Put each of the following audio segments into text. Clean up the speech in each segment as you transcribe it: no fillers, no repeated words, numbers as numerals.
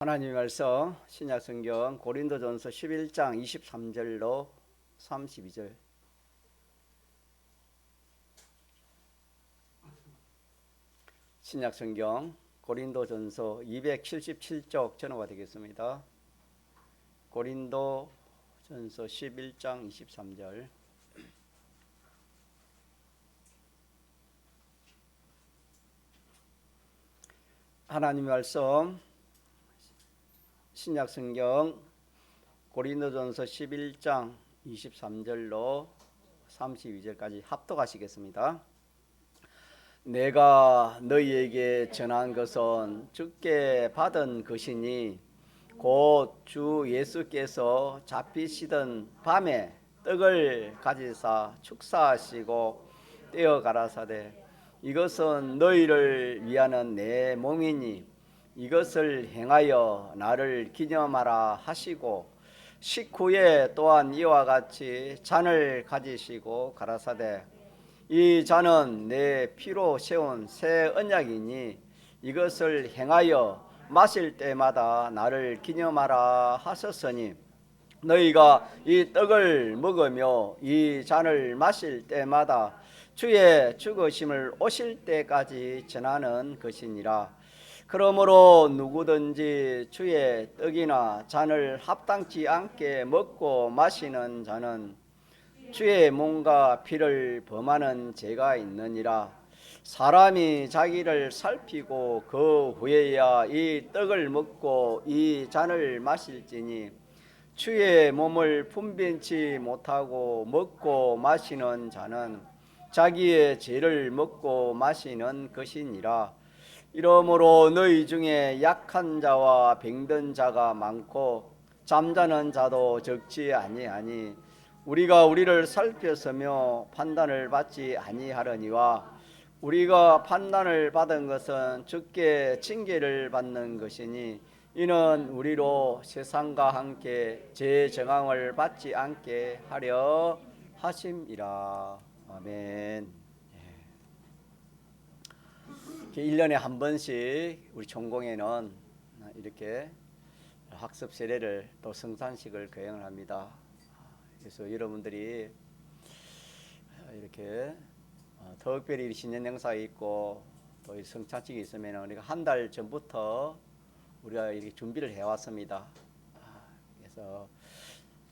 하나님의 말씀 신약 성경 고린도전서 11장 23절로 32절. 신약 성경 고린도전서 277쪽 전후가 되겠습니다. 고린도전서 11장 23절. 하나님의 말씀 신약 성경 고린도전서 11장 23절로 32절까지 합독하시겠습니다. 내가 너희에게 전한 것은 주께 받은 것이니 곧 주 예수께서 잡히시던 밤에 떡을 가지사 축사하시고 떼어 가라사대 이것은 너희를 위하는 내 몸이니 이것을 행하여 나를 기념하라 하시고 식후에 또한 이와 같이 잔을 가지시고 가라사대 이 잔은 내 피로 세운 새 언약이니 이것을 행하여 마실 때마다 나를 기념하라 하셨으니 너희가 이 떡을 먹으며 이 잔을 마실 때마다 주의 죽으심을 오실 때까지 전하는 것이니라. 그러므로 누구든지 주의 떡이나 잔을 합당치 않게 먹고 마시는 자는 주의 몸과 피를 범하는 죄가 있느니라. 사람이 자기를 살피고 그 후에야 이 떡을 먹고 이 잔을 마실지니 주의 몸을 분별치 못하고 먹고 마시는 자는 자기의 죄를 먹고 마시는 것이니라. 이러므로 너희 중에 약한 자와 병든 자가 많고 잠자는 자도 적지 아니하니 우리가 우리를 살폈으며 판단을 받지 아니하려니와 우리가 판단을 받은 것은 주께 징계를 받는 것이니 이는 우리로 세상과 함께 제 정함을 받지 않게 하려 하심이라. 아멘. 1년에 한 번씩 우리 전공에는 이렇게 학습 세례를 또 성찬식을 거행을 합니다. 그래서 여러분들이 이렇게 특별히 신년 행사가 있고 또 성찬식이 있으면 우리가 한 달 전부터 우리가 이렇게 준비를 해왔습니다. 그래서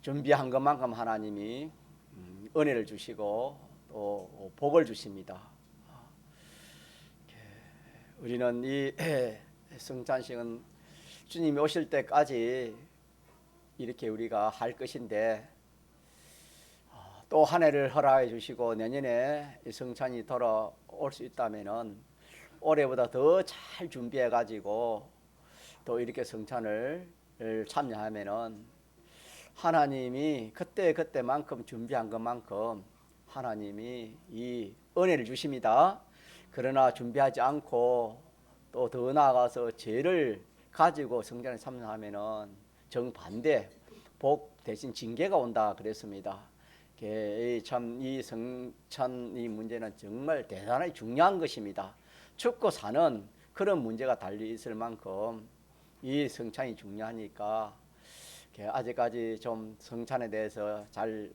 준비한 것만큼 하나님이 은혜를 주시고 또 복을 주십니다. 우리는 이 성찬식은 주님이 오실 때까지 이렇게 우리가 할 것인데 또 한 해를 허락해 주시고 내년에 성찬이 돌아올 수 있다면은 올해보다 더 잘 준비해 가지고 또 이렇게 성찬을 참여하면은 하나님이 그때만큼 준비한 것만큼 하나님이 이 은혜를 주십니다. 그러나 준비하지 않고 또 더 나아가서 죄를 가지고 성찬에 참여하면은 정반대 복 대신 징계가 온다 그랬습니다. 참 이 성찬 이 문제는 정말 대단히 중요한 것입니다. 죽고 사는 그런 문제가 달리 있을 만큼 이 성찬이 중요하니까 아직까지 좀 성찬에 대해서 잘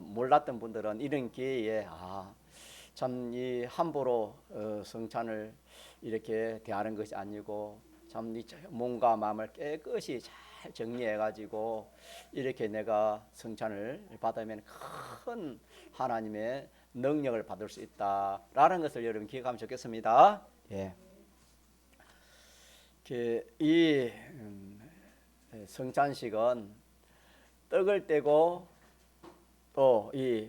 몰랐던 분들은 이런 기회에 참 이 함부로 성찬을 이렇게 대하는 것이 아니고 참 몸과 마음을 깨끗이 잘 정리해 가지고 이렇게 내가 성찬을 받으면 큰 하나님의 능력을 받을 수 있다라는 것을 여러분 기억하면 좋겠습니다. 예. 이 성찬식은 떡을 떼고 또 이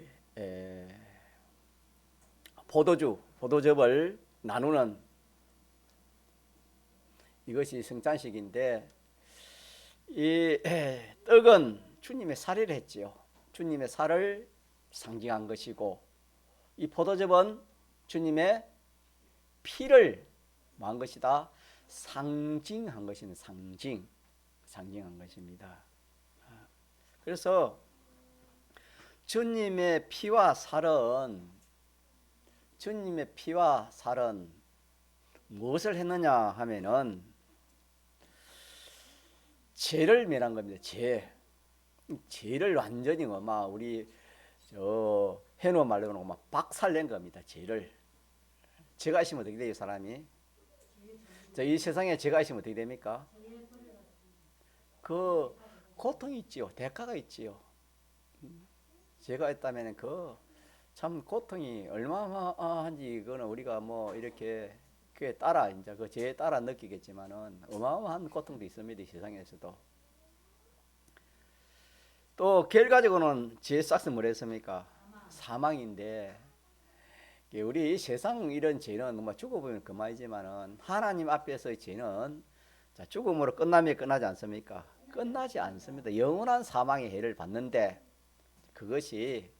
포도즙을 나누는 이것이 성찬식인데 이 떡은 주님의 살을 했지요. 주님의 살을 상징한 것이고 이 포도즙은 주님의 피를 뭐한 것이다? 상징한 것입니다. 상징한 것입니다. 그래서 주님의 피와 살은 무엇을 했느냐 하면은 죄를 멸한 겁니다. 죄를 완전히 막 우리 저 해노 말로는 막 박살낸 겁니다. 죄를. 죄가 있으면 어떻게 돼요, 사람이? 이 세상에 죄가 있으면 어떻게 됩니까? 그 고통이 있지요. 대가가 있지요. 죄가 있다면 그 참 고통이 얼마나한지 이거는 우리가 뭐 이렇게 그에 따라 이제 그 죄에 따라 느끼겠지만은 어마어마한 고통도 있습니다. 이 세상에서도. 또 결과적으로는 죄의 싹스 뭐랬습니까? 사망인데 우리 세상 이런 죄는 뭐 죽어보면 그만이지만은 하나님 앞에서의 죄는 자, 죽음으로 끝나면 끝나지 않습니까? 끝나지 않습니다. 영원한 사망의 해를 받는데 그것이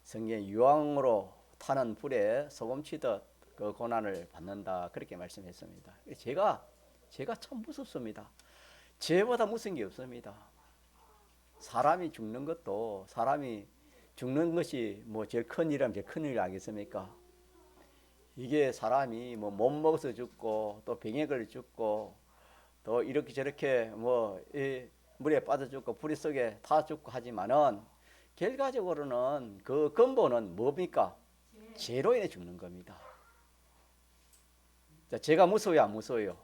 성경의 유황으로 타는 불에 소금 치듯 그 고난을 받는다 그렇게 말씀했습니다. 제가 참 무섭습니다. 죄보다 무서운 게 없습니다. 사람이 죽는 것이 뭐 제일 큰 일이라면 제일 큰 일 아니겠습니까? 이게 사람이 뭐 못 먹어서 죽고 또 병에 걸려 죽고 또 이렇게 저렇게 뭐 이 물에 빠져 죽고 불이 속에 타 죽고 하지만은 결과적으로는 그 근본은 뭡니까? 죄로 인해 죽는 겁니다. 자, 죄가 무서워요, 안 무서워요?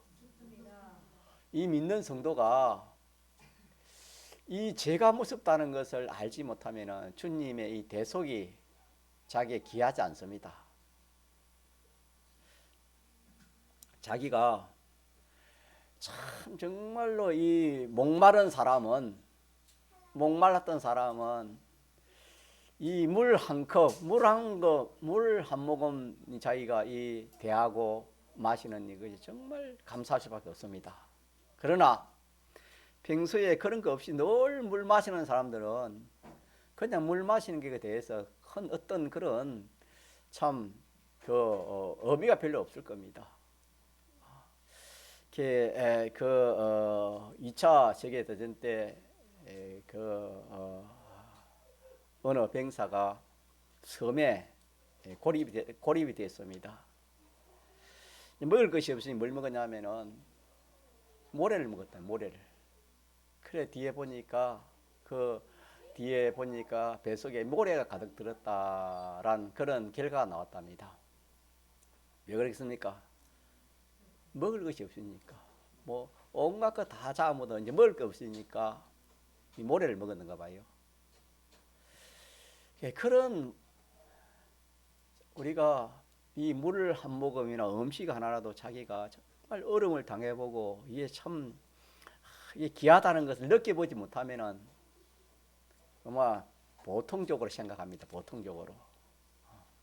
이 믿는 성도가 이 죄가 무섭다는 것을 알지 못하면은 주님의 이 대속이 자기에 귀하지 않습니다. 자기가 참 정말로 이 목말랐던 사람은 이 물 한 모금 자기가 이 대하고 마시는 이것이 정말 감사할 수밖에 없습니다. 그러나 평소에 그런 거 없이 늘 물 마시는 사람들은 그냥 물 마시는 것에 대해서 큰 어떤 그런 참 의미가 별로 없을 겁니다. 2차 세계대전 때 어느 병사가 섬에 고립이 됐습니다. 먹을 것이 없으니 뭘 먹었냐면은 모래를 먹었다. 모래를. 그래 뒤에 보니까 뱃속에 모래가 가득 들었다란 그런 결과가 나왔답니다. 왜 그러겠습니까? 먹을 것이 없으니까. 뭐 온갖 거 다 잡아먹어도 이제 먹을 거 없으니까 이 모래를 먹었는가 봐요. 그런 우리가 이 물 한 모금이나 음식 하나라도 자기가 정말 어려움을 당해보고 이게 참 이게 귀하다는 것을 느껴보지 못하면은 아마 보통적으로 생각합니다. 보통적으로.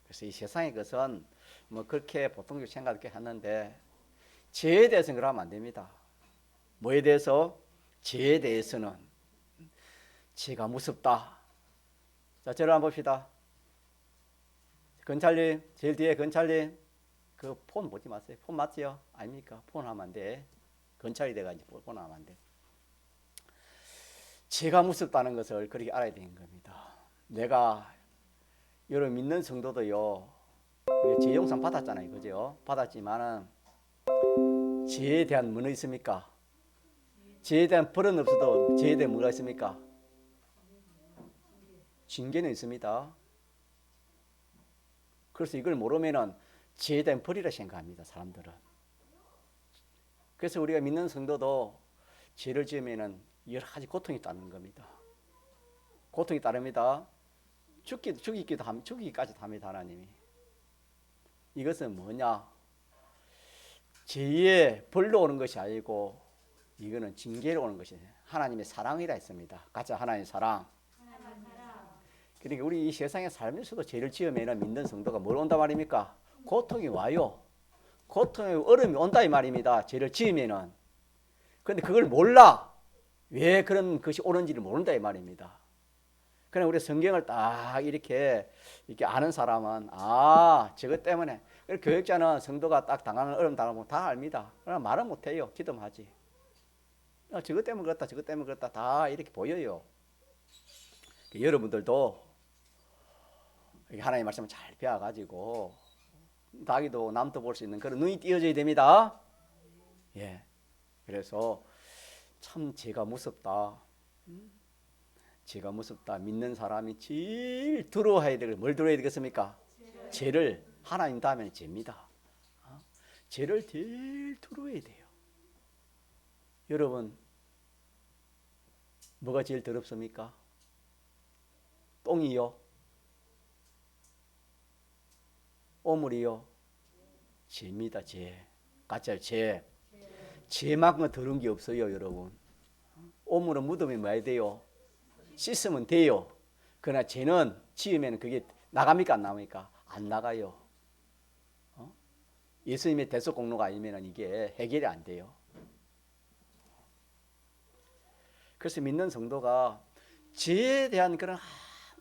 그래서 이 세상의 것은 뭐 그렇게 보통적으로 생각하게 하는데 죄에 대해서는 그러면 안 됩니다. 뭐에 대해서? 죄에 대해서는 죄가 무섭다. 자, 저를 한번 봅시다. 건찰님, 제일 뒤에 건찰님, 그 폰 보지 마세요. 폰 맞지요? 아닙니까? 폰 하면 안 돼. 건찰이 돼가지고 폰 하면 안 돼. 죄가 무섭다는 것을 그렇게 알아야 되는 겁니다. 내가 여러분 믿는 성도도요, 우리 죄 용서 받았잖아요, 그죠? 받았지만은 죄에 대한 뭐는 있습니까? 죄에 대한 벌은 없어도 죄에 대한 뭐가 있습니까? 징계는 있습니다. 그래서 이걸 모르면은 죄에 대한 벌이라 생각합니다, 사람들은. 그래서 우리가 믿는 성도도 죄를 지으면은 여러 가지 고통이 따르는 겁니다. 고통이 따릅니다. 죽이기까지 합니다, 하나님이. 이것은 뭐냐? 죄의 벌로 오는 것이 아니고 이거는 징계로 오는 것이 하나님의 사랑이라 했습니다. 가짜 하나님의 사랑. 그러니까 우리 이 세상에 살면서도 죄를 지으면 믿는 성도가 뭘 온다 말입니까? 고통이 와요. 고통의 어려움이 온다 이 말입니다. 죄를 지으면은. 그런데 그걸 몰라. 왜 그런 것이 오는지를 모른다 이 말입니다. 그냥 우리 성경을 딱 이렇게 아는 사람은 저것 때문에 교육자는 성도가 딱 당하는 어려움 당하면 다 압니다. 그러나 말은 못해요. 기도만 하지. 저것 때문에 그렇다 저것 때문에 그렇다 다 이렇게 보여요. 여러분들도 하나님의 말씀을 잘 배워가지고 닭이도 남도 볼 수 있는 그런 눈이 띄어져야 됩니다. 예. 그래서 참 죄가 무섭다. 죄가 무섭다. 믿는 사람이 제일 두려워해야 되겠, 뭘 두려워해야 되겠습니까? 죄를. 하나님 다음에는 죄입니다. 죄를 제일 두려워해야 돼요. 여러분, 뭐가 제일 더럽습니까? 똥이요? 오물이요? 죄입니다. 죄. 같이 죄. 죄만큼 더러운 게 없어요, 여러분. 오물은 묻으면 뭐 해야 돼요? 씻으면 돼요. 그러나 죄는 지으면 그게 나갑니까, 안 나갑니까? 안 나가요. 예수님의 대속공로가 아니면 이게 해결이 안 돼요. 그래서 믿는 성도가 죄에 대한 그런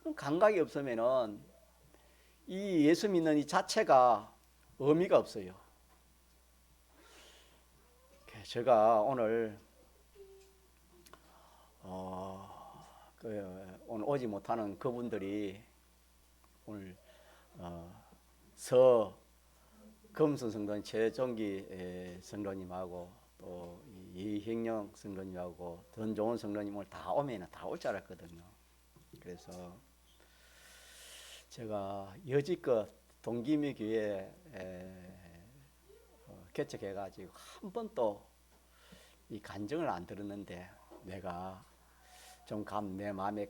아무 감각이 없으면은 이 예수 믿는 이 자체가 의미가 없어요. 제가 오늘 오늘 오지 못하는 그분들이 오늘 금순 성도님 최종기 성도님하고 또 이희영 성도님하고 던 좋은 성도님 오늘 다 오면 다 올 줄 알았거든요. 그래서 제가 여지껏 동기미 교회 개척해가지고 한 번도 이 간증을 안 들었는데 내가 좀 내 마음에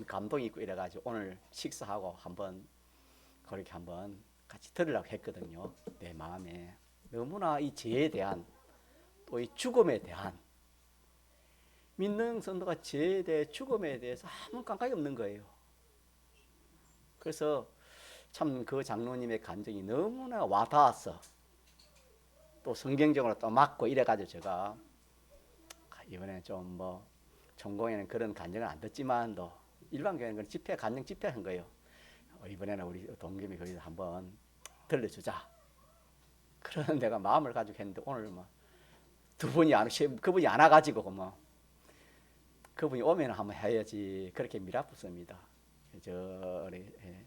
감동이 있고 이래가지고 오늘 식사하고 한번 그렇게 한번 같이 들으려고 했거든요. 내 마음에 너무나 이 죄에 대한 또 이 죽음에 대한 믿는 성도가 죄에 대해 죽음에 대해서 아무 감각이 없는 거예요. 그래서 참 그 장로님의 간증이 너무나 와닿았어. 또 성경적으로 또 맞고 이래가지고 제가 이번에 좀 뭐 전공에는 그런 간증을 안 듣지만도 일반 교회는 집회 간증 집회한 거예요. 이번에는 우리 동기미 거기서 한번 들려주자. 그런 내가 마음을 가지고 했는데 오늘 뭐 두 분이 그분이 안 와가지고 뭐 그분이 오면 한번 해야지 그렇게 밀어붙습니다. 저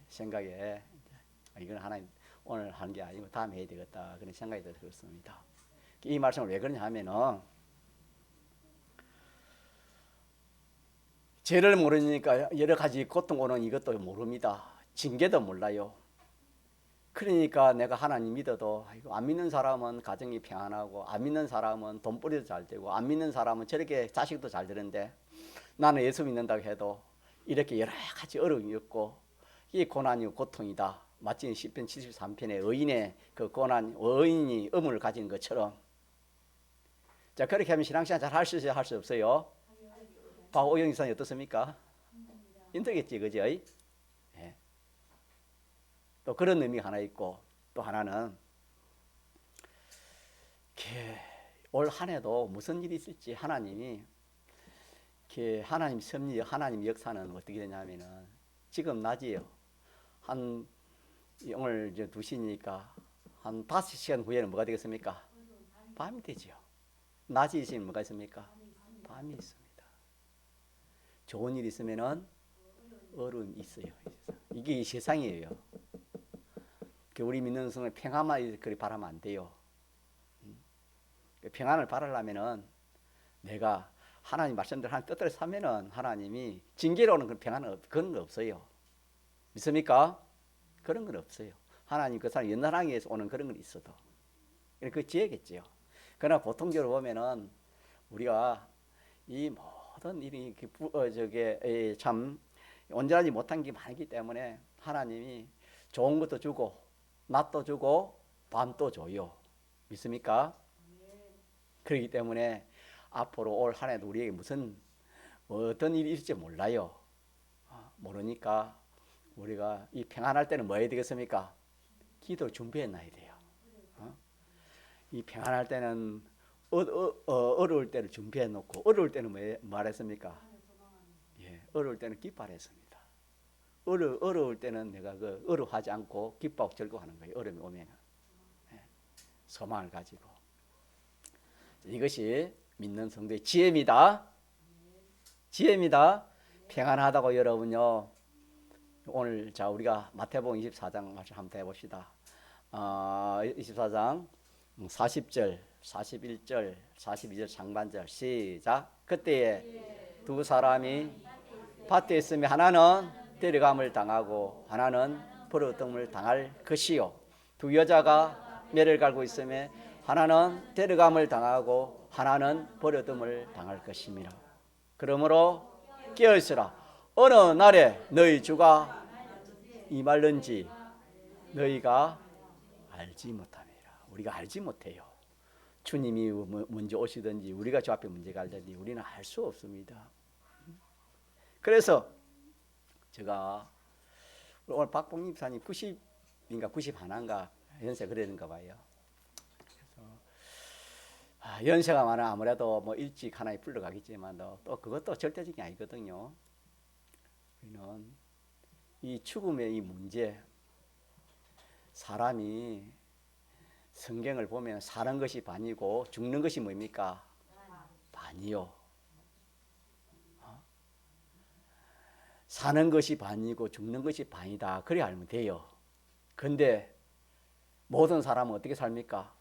생각에 이건 하나님 오늘 하는 게 아니고 다음에 해야 되겠다 그런 생각이 들었습니다. 이 말씀을 왜 그러냐 하면은 죄를 모르니까 여러 가지 고통 오는 이것도 모릅니다. 징계도 몰라요. 그러니까 내가 하나님 믿어도 안 믿는 사람은 가정이 평안하고 안 믿는 사람은 돈벌이도 잘 되고 안 믿는 사람은 저렇게 자식도 잘 되는데 나는 예수 믿는다고 해도 이렇게 여러 가지 어려움이 있고 이 고난이 고통이다. 마치 시편 73편의 의인의 그 고난, 의인이 의문을 가진 것처럼 자 그렇게 하면 신앙생활 잘 할 수 있어요? 할 수 없어요? 박오영 이사님 어떻습니까? 힘들겠지 그죠? 네. 또 그런 의미가 하나 있고 또 하나는 올 한 해도 무슨 일이 있을지 하나님이 하나님 섭리, 하나님 역사는 어떻게 되냐면은 지금 낮이에요. 한 오늘 이제 2시니까 한 5시간 후에는 뭐가 되겠습니까? 밤이 되지요. 낮이 있으면 뭐가 있습니까? 밤이 있습니다. 좋은 일 있으면은 어려움이 있어요. 이게 이 세상이에요. 우리 믿는 성을 평안만 그리 바라면 안 돼요. 평안을 바라려면은 내가 하나님 말씀대로 하나님 뜻대로 살면은 하나님이 징계로 오는 그런 평안은 그런 거 없어요. 믿습니까? 그런 건 없어요. 하나님 그 사람 연단하기에서 오는 그런 건 있어도 그 지혜겠지요. 그러나 보통적으로 보면은 우리가 이 모든 일이 저게 참 온전하지 못한 게 많기 때문에 하나님이 좋은 것도 주고 낮도 주고 밤도 줘요. 믿습니까? 그렇기 때문에 앞으로 올 한 해도 우리에게 무슨 어떤 일이 있을지 몰라요. 모르니까 우리가 이 평안할 때는 뭐 해야 되겠습니까? 기도를 준비해 놔야 돼요. 이 평안할 때는 어려울 때를 준비해 놓고 어려울 때는 뭐 하랬습니까? 예, 어려울 때는 기뻐했습니다. 어려울 때는 내가 그 어려워하지 않고 기뻐하고 즐거워하는 거예요. 어려움이 오면은 소망을 가지고 이것이 믿는 성도의 지혜입니다. 지혜입니다. 평안하다고 여러분요. 오늘 자 우리가 마태복음 24장 말씀 한번 해봅시다. 24장 40절 41절, 42절 상반절 시작. 그때에 두 사람이 밭에 있으면 하나는 데려감을 당하고 하나는 버려둠을 당할 것이요. 두 여자가 매를 갈고 있으면 하나는 데려감을 당하고 하나는 버려둠을 당할 것이니라. 그러므로 깨어있으라. 어느 날에 너희 주가 임할는지 너희가 알지 못함이라. 우리가 알지 못해요. 주님이 먼저 오시든지 우리가 주 앞에 문제가 알든지 우리는 알 수 없습니다. 그래서 제가 오늘 박봉립 목사님 90인가 91인가 연세 그러는가 봐요. 그래서 연세가 많아 아무래도 뭐 일찍 하나에 불러가겠지만 또 그것도 절대적이 아니거든요. 우리는 이 죽음의 이 문제, 사람이 성경을 보면 사는 것이 반이고 죽는 것이 뭡니까? 반이요. 사는 것이 반이고 죽는 것이 반이다. 그래 알면 돼요. 근데 모든 사람은 어떻게 삽니까?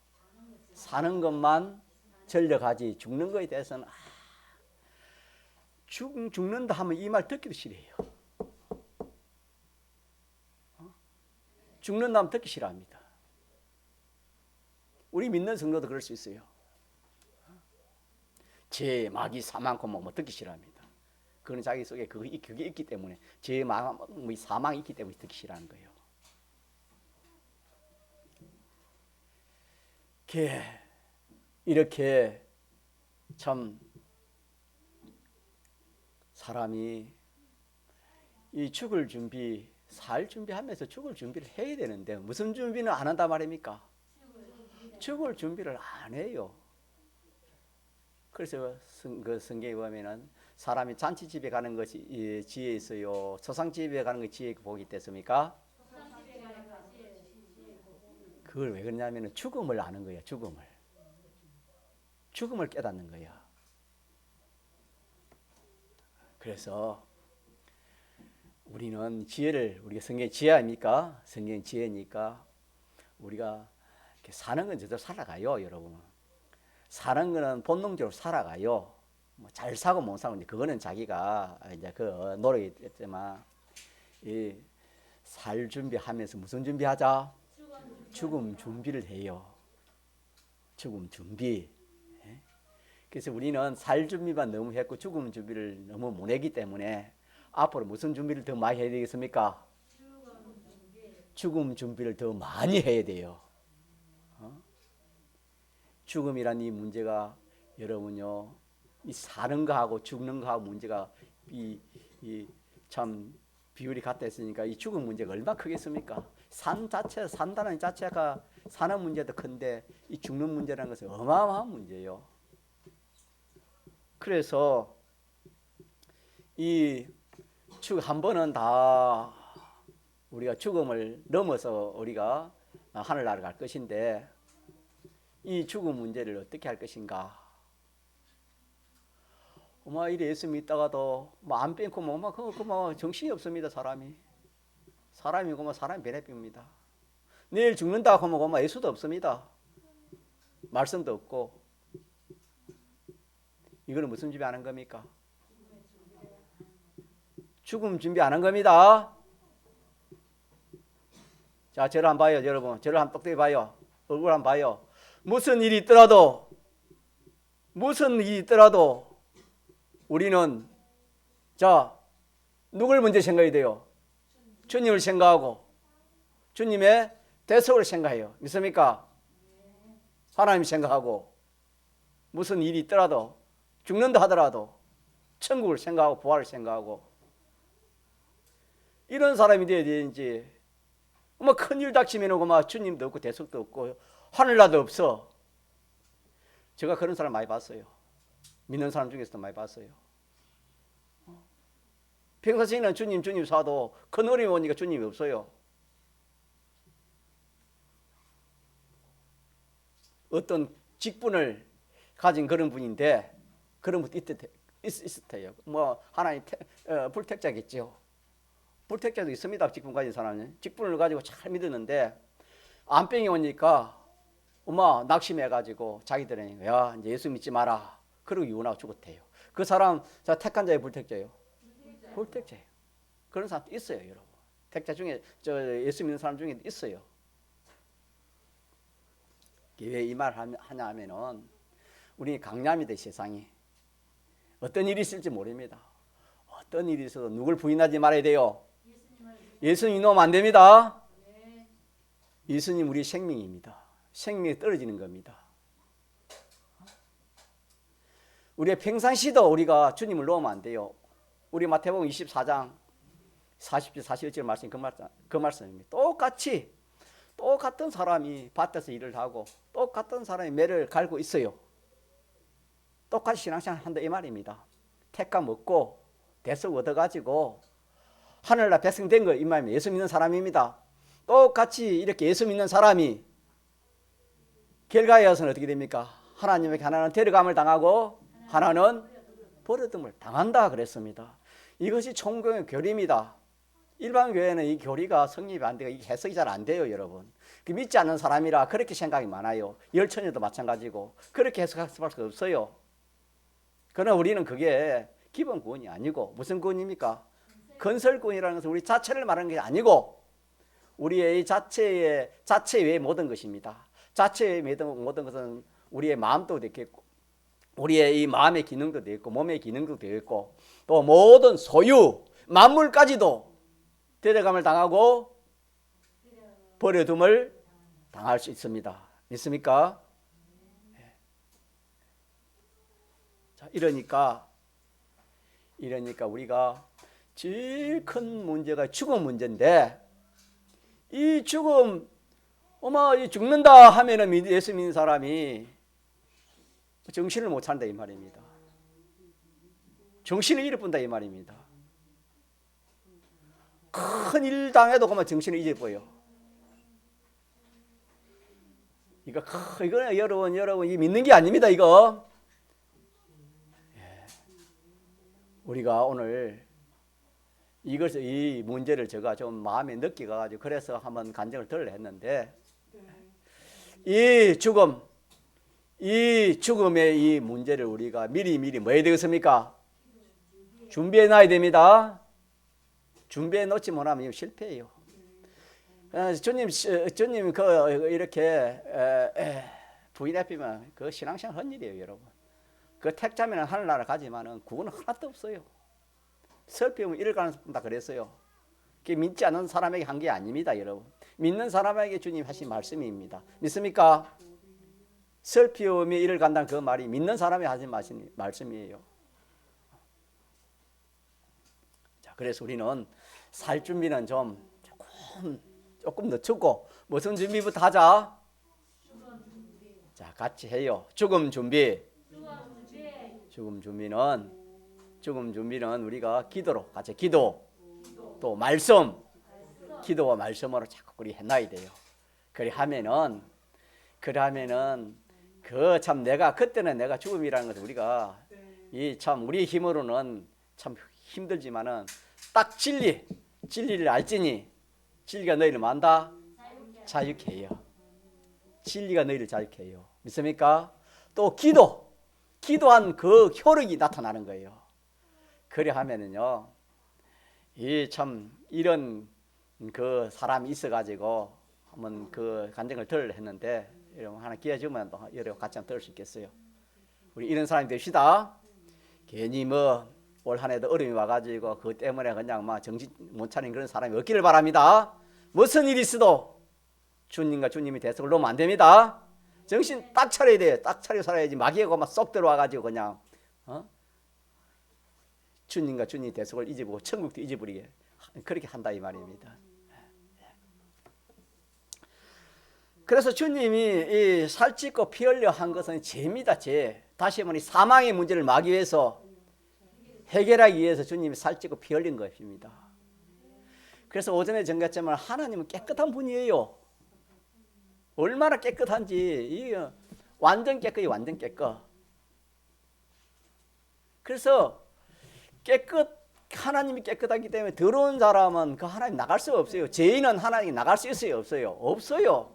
사는 것만 전력하지 죽는 것에 대해서는 죽는다 하면 이 말 듣기도 싫어해요. 죽는다 하면 듣기 싫어합니다. 우리 믿는 성도도 그럴 수 있어요. 죄, 마귀, 사망, 뭐 듣기 싫어합니다. 그건 자기 속에 그게 있기 때문에 죄, 사망이 있기 때문에 듣기 싫어하는 거예요. 이렇게 참 사람이 이 죽을 준비, 살 준비하면서 죽을 준비를 해야 되는데 무슨 준비는 안 한단 말입니까? 죽을 준비를 안 해요. 그래서 그 성경에 보면은 사람이 잔치집에 가는 것이 지혜 있어요. 초상집에 가는 것이 지혜 복이 있겠습니까? 그걸 왜 그러냐면 죽음을 아는 거예요. 죽음을 깨닫는 거예요. 그래서 우리는 우리가 성경의 지혜 아닙니까? 성경의 지혜니까 우리가 이렇게 사는 건 제대로 살아가요, 여러분. 사는 거는 본능적으로 살아가요. 뭐 잘 사고 못 사고 그거는 자기가 이제 그 노력이 있지만 이 살 준비하면서 무슨 준비하자? 죽음 준비를 해요. 죽음 준비. 그래서 우리는 살 준비만 너무 했고 죽음 준비를 너무 못 했기 때문에 앞으로 무슨 준비를 더 많이 해야 되겠습니까? 죽음 준비를 더 많이 해야 돼요. 죽음이란 이 문제가 여러분요, 이 사는 거하고 죽는 거하고 문제가 참 비율이 같다 했으니까 이 죽음 문제가 얼마나 크겠습니까? 산다는 자체가 사는 문제도 큰데 이 죽는 문제라는 것은 어마어마한 문제예요. 그래서 이 한 번은 다 우리가 죽음을 넘어서 우리가 하늘나라를 갈 것인데 이 죽음 문제를 어떻게 할 것인가? 이래 예수 믿다가도 안 뺏고 뭐 정신이 없습니다. 사람이 사람이 베레비입니다. 내일 죽는다 하면 예수도 없습니다. 말씀도 없고. 이거는 무슨 준비 안 한 겁니까? 죽음 준비 안 한 겁니다. 자, 저를 한번 봐요, 여러분. 저를 한번 똑똑히 봐요. 얼굴 한번 봐요. 무슨 일이 있더라도 우리는 누굴 먼저 생각해야 돼요? 주님을 생각하고 주님의 대속을 생각해요. 믿습니까? 하나님 생각하고 무슨 일이 있더라도 죽는다 하더라도 천국을 생각하고 부활을 생각하고 이런 사람이 되어야 되는지 큰일 닥치면 주님도 없고 대속도 없고 하늘나라도 없어. 제가 그런 사람 많이 봤어요. 믿는 사람 중에서도 많이 봤어요. 평상시에는 주님 사도 큰 어려움이 오니까 주님이 없어요. 어떤 직분을 가진 그런 분인데 그런 분도 있을 테요. 하나님 불택자겠죠. 불택자도 있습니다. 직분 가진 사람은 직분을 가지고 잘 믿었는데 암병이 오니까 엄마 낙심해가지고 자기들은 야 이제 예수 믿지 마라. 그러고 이혼하고 죽었대요. 그 사람 자 택한 자예요, 불택자예요? 불택자예요. 그런 사람 있어요, 여러분. 택자 중에 저 예수 믿는 사람 중에 있어요. 왜 이 말 하냐 하면은 우리 강남이 돼 세상이 어떤 일이 있을지 모릅니다. 어떤 일이 있어도 누굴 부인하지 말아야 돼요. 예수님 놓으면 안 됩니다. 예수님 우리 생명입니다. 생명이 떨어지는 겁니다. 우리의 평상시도 우리가 주님을 놓으면 안 돼요. 우리 마태복음 24장 40절 41절 말씀 그 말씀입니다. 똑같은 사람이 밭에서 일을 하고 똑같은 사람이 매를 갈고 있어요. 똑같이 신앙생활 한다 이 말입니다. 택감 얻고 대속 얻어가지고 하늘나라 백성 된 거 이 말입니다. 예수 믿는 사람입니다. 똑같이 이렇게 예수 믿는 사람이 결과에서는 어떻게 됩니까? 하나님에게 하나는 데려감을 당하고 하나는 버려둠을 당한다 그랬습니다. 이것이 총교의 교리입니다. 일반 교회는 이 교리가 성립이 안 되고 이 해석이 잘 안 돼요, 여러분. 믿지 않는 사람이라 그렇게 생각이 많아요. 열처녀도 마찬가지고 그렇게 해석할 수밖에 없어요. 그러나 우리는 그게 기본 구원이 아니고 무슨 구원입니까? 건설 구원이라는 것은 우리 자체를 말하는 게 아니고 우리의 자체 외의 모든 것입니다. 자체 외의 모든 것은 우리의 마음도 되겠고 우리의 이 마음의 기능도 되겠고 몸의 기능도 되겠고 또 모든 소유 만물까지도 데려감을 당하고 버려둠을 당할 수 있습니다. 믿습니까? 자, 이러니까 우리가 제일 큰 문제가 죽음 문제인데 이 죽음 이 죽는다 하면은 예수 믿는 사람이 정신을 못 차린다 이 말입니다. 정신을 잃어본다 이 말입니다. 큰 일 당해도 그만 정신을 잊어버려요. 이거는 여러분 이 믿는 게 아닙니다. 이거 우리가 오늘 이 문제를 제가 좀 마음에 느끼가 가지고 그래서 한번 간증을 들으려 했는데 이 죽음의 이 문제를 우리가 미리 뭐 해야 되겠습니까? 준비해 놔야 됩니다. 준비해 놓지 못하면 실패해요. 주님 이렇게 부인해피면 그 신앙생활 헛일이에요, 여러분. 그 택자면 하늘나라 가지만은 구원은 하나도 없어요. 설교면 이를 가는다 그랬어요. 그게 믿지 않는 사람에게 한 게 아닙니다, 여러분. 믿는 사람에게 주님 하신 말씀입니다. 믿습니까? 설피움이 이를 간다는 그 말이 믿는 사람이 하신 말씀이에요. 자, 그래서 우리는 살 준비는 조금 늦추고 무슨 준비부터 하자? 자, 같이 해요. 죽음 준비는 우리가 기도로 같이 기도 또 말씀 기도와 말씀으로 자꾸 우리 해놔야 돼요. 그러면은 그 참 그때는 내가 죽음이라는 것을 우리가 이 참 우리 힘으로는 참 힘들지만은 딱 진리를 알지니 진리가 너희를 만다 자유케 해요. 진리가 너희를 자유케 해요. 믿습니까? 또 기도한 그 효력이 나타나는 거예요. 그래 하면은요, 이 참 이런 그 사람이 있어가지고 한번 그 간증을 들으려 했는데 여러분 하나 기회 주면 또 여러분 같이 한번 들을 수 있겠어요. 우리 이런 사람이 됩시다. 괜히 올 한 해도 어려움이 와가지고 그것 때문에 그냥 막 정신 못 차린 그런 사람이 없기를 바랍니다. 무슨 일이 있어도 주님과 주님이 대속을 놓으면 안 됩니다. 정신 딱 차려야 돼요. 딱 차려 살아야지 마귀가 막 쏙 들어와가지고 그냥 주님과 주님 대속을 잊어보고 천국도 잊어버리게 그렇게 한다 이 말입니다. 그래서 주님이 이 살찌고 피 흘려 한 것은 죄입니다. 죄. 다시 말해 사망의 문제를 막기 위해서 해결하기 위해서 주님이 살찌고 피 흘린 것입니다. 그래서 오전에 전했지만 하나님은 깨끗한 분이에요. 얼마나 깨끗한지 완전 깨끗이 완전 깨끗. 그래서 하나님이 깨끗하기 때문에 더러운 사람은 그 하나님 나갈 수가 없어요. 죄인은 하나님 나갈 수 있어요? 없어요? 없어요.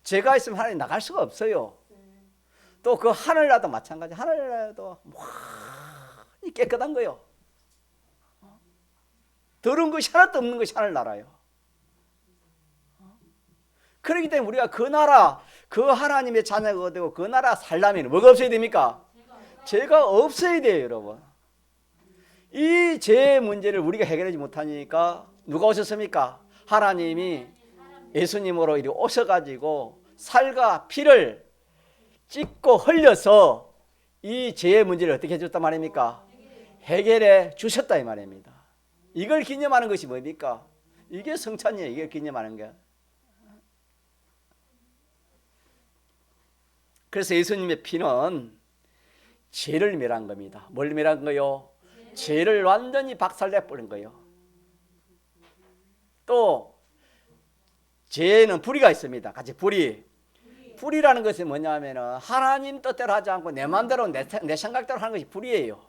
죄가 있으면 하나님 나갈 수가 없어요. 또 그 하늘나라도 마찬가지. 하늘나라도 많이 깨끗한 거요. 더러운 것이 하나도 없는 것이 하늘나라요. 그렇기 때문에 우리가 그 나라, 그 하나님의 자녀가 되고 그 나라 살려면 뭐가 없어야 됩니까? 죄가 없어야 돼요, 여러분. 이 죄의 문제를 우리가 해결하지 못하니까 누가 오셨습니까? 하나님이 예수님으로 이리 오셔가지고 살과 피를 찢고 흘려서 이 죄의 문제를 어떻게 해줬단 말입니까? 해결해 주셨다 이 말입니다. 이걸 기념하는 것이 뭡니까? 이게 성찬이에요. 이걸 기념하는 게. 그래서 예수님의 피는 죄를 멸한 겁니다. 뭘 멸한 거요? 죄를 완전히 박살내 버린 거예요. 또 죄에는 불의가 있습니다. 같이 불의라는 것이 뭐냐면은 하나님 뜻대로 하지 않고 내 마음대로 내 생각대로 하는 것이 불의예요.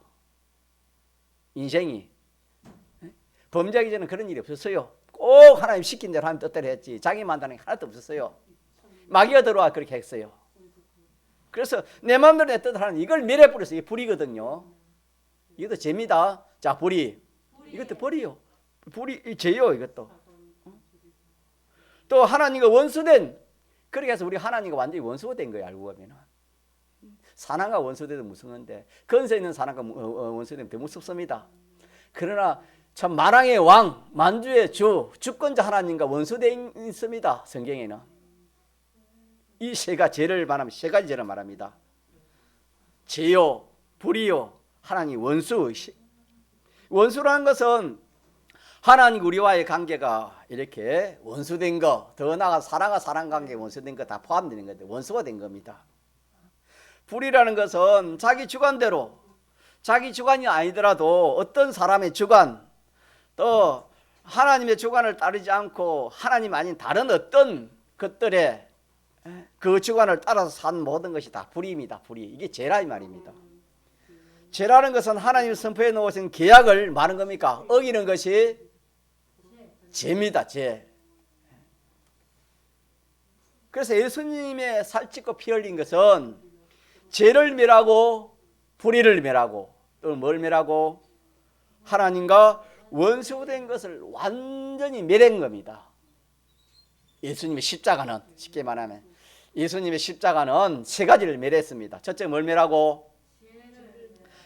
인생이 범죄하기 전에 그런 일이 없었어요. 꼭 하나님 시킨 대로 하나님 뜻대로 했지 자기 마음대로 하나도 없었어요. 마귀가 들어와 그렇게 했어요. 그래서 내 마음대로 내 뜻대로 하는 이걸 멸해버려서 이게 불이거든요. 이것도 죄입니다. 자, 불의. 이것도 벌이요. 불의, 죄요, 이것도. 또 하나님과 원수된, 그렇게 해서 우리 하나님과 완전히 원수가 된 거예요, 알고 보면. 사랑과 원수되도 무서운데, 근세 있는 사랑과 원수되면 더 무섭습니다. 그러나 참 만왕의 왕, 만주의 주, 주권자 하나님과 원수되어 있습니다, 성경에는. 이 세가 죄를 말하면 세 가지 죄를 말합니다. 죄요, 불의요, 하나님 원수. 원수라는 것은 하나님 우리와의 관계가 이렇게 원수된 거, 더 나아가 사랑과 사랑 관계 원수된 거 다 포함되는 건데 원수가 된 겁니다. 불의라는 것은 자기 주관대로, 자기 주관이 아니더라도 어떤 사람의 주관, 또 하나님의 주관을 따르지 않고 하나님 아닌 다른 어떤 것들에 그 주관을 따라서 산 모든 것이 다 불의입니다. 불의. 이게 죄라 이 말입니다. 죄라는 것은 하나님 선포해 놓으신 계약을 말하는 겁니까? 어기는 것이 죄입니다. 죄. 그래서 예수님의 살찢고 피 흘린 것은 죄를 멸하고 불의를 멸하고 또 뭘 멸하고 하나님과 원수된 것을 완전히 멸한 겁니다. 예수님의 십자가는 쉽게 말하면 예수님의 십자가는 세 가지를 멸했습니다. 첫째 뭘 멸하고?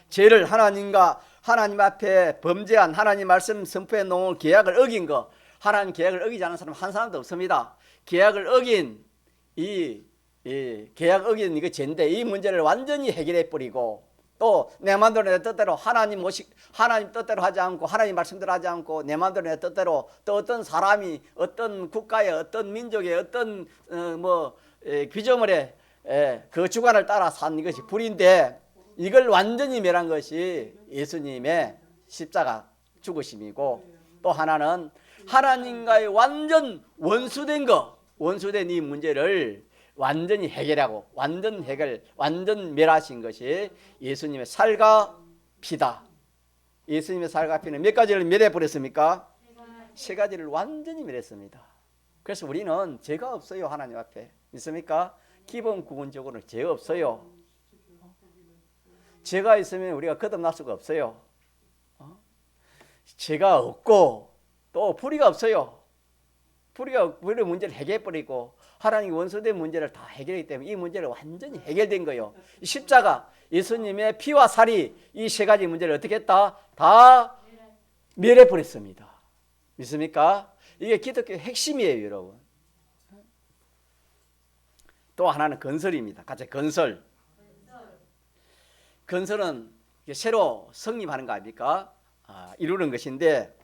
죄를 하나님 앞에 범죄한 하나님 말씀 선포해 놓은 계약을 어긴 거. 하나님 계약을 어기지 않은 사람 한 사람도 없습니다. 계약을 어긴 계약 어긴 이거 죄인데 이 문제를 완전히 해결해 버리고 또 내 마음대로 내 뜻대로 하나님 뜻대로 하지 않고 하나님 말씀대로 하지 않고 내 마음대로 내 뜻대로 또 어떤 사람이 어떤 국가의 어떤 민족의 어떤 규정을에 그 주관을 따라 산 이것이 불인데 이걸 완전히 멸한 것이 예수님의 십자가 죽으심이고 또 하나는 하나님과의 완전 원수된 이 문제를 완전히 해결하고 완전 멸하신 것이 예수님의 살과 피다. 예수님의 살과 피는 몇 가지를 멸해 버렸습니까? 세 가지를 완전히 멸했습니다. 그래서 우리는 죄가 없어요. 하나님 앞에. 믿습니까? 기본 구원적으로는 죄가 없어요. 죄가 있으면 우리가 거듭날 수가 없어요. 죄가 없고 또 불의가 없어요. 불의의 문제를 해결해버리고 하나님이 원수된 문제를 다 해결하기 때문에 이 문제를 완전히 해결된 거예요. 십자가 예수님의 피와 살이 이 세 가지 문제를 어떻게 했다? 다 멸해버렸습니다. 믿습니까? 이게 기독교의 핵심이에요, 여러분. 또 하나는 건설입니다. 같이 건설. 건설은 새로 성립하는 거 아닙니까? 이루는 것인데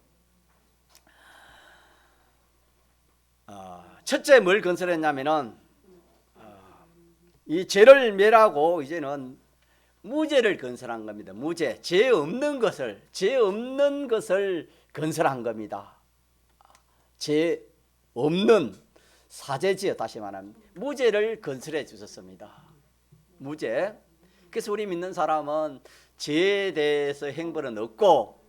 첫째 뭘 건설했냐면은 이 죄를 멸하고 이제는 무죄를 건설한 겁니다. 무죄, 죄 없는 것을 건설한 겁니다. 죄 없는 사죄지요. 다시 말하면 무죄를 건설해 주셨습니다. 무죄. 그래서 우리 믿는 사람은 죄에 대해서 행벌은 없고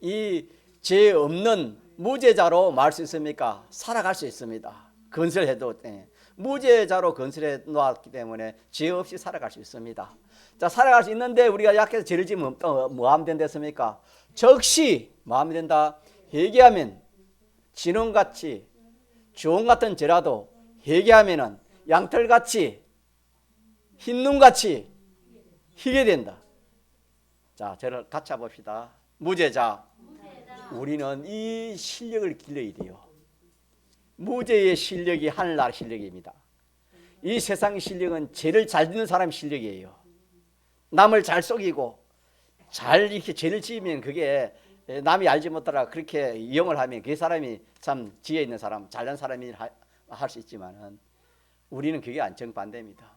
이 죄 없는 무죄자로 말 수 있습니까? 살아갈 수 있습니다. 건설해도 무죄자로 건설해 놓았기 때문에 죄 없이 살아갈 수 있습니다. 자, 살아갈 수 있는데 우리가 약해서 죄를 지으면 뭐 하면 된댔습니까? 즉시 뭐 하면 된다? 회개하면 진홍같이 주홍 같은 죄라도 회개하면은 양털같이 흰눈같이 희게 된다. 자, 저를 같이 해봅시다. 무죄자. 우리는 이 실력을 길러야 돼요. 무죄의 실력이 하늘나라 실력입니다. 이 세상 실력은 죄를 잘 짓는 사람 실력이에요. 남을 잘 속이고 잘 이렇게 죄를 지으면 그게 남이 알지 못하라 그렇게 이용을 하면 그 사람이 참 지혜 있는 사람, 잘난 사람이 할 수 있지만은 우리는 그게 안 정반대입니다.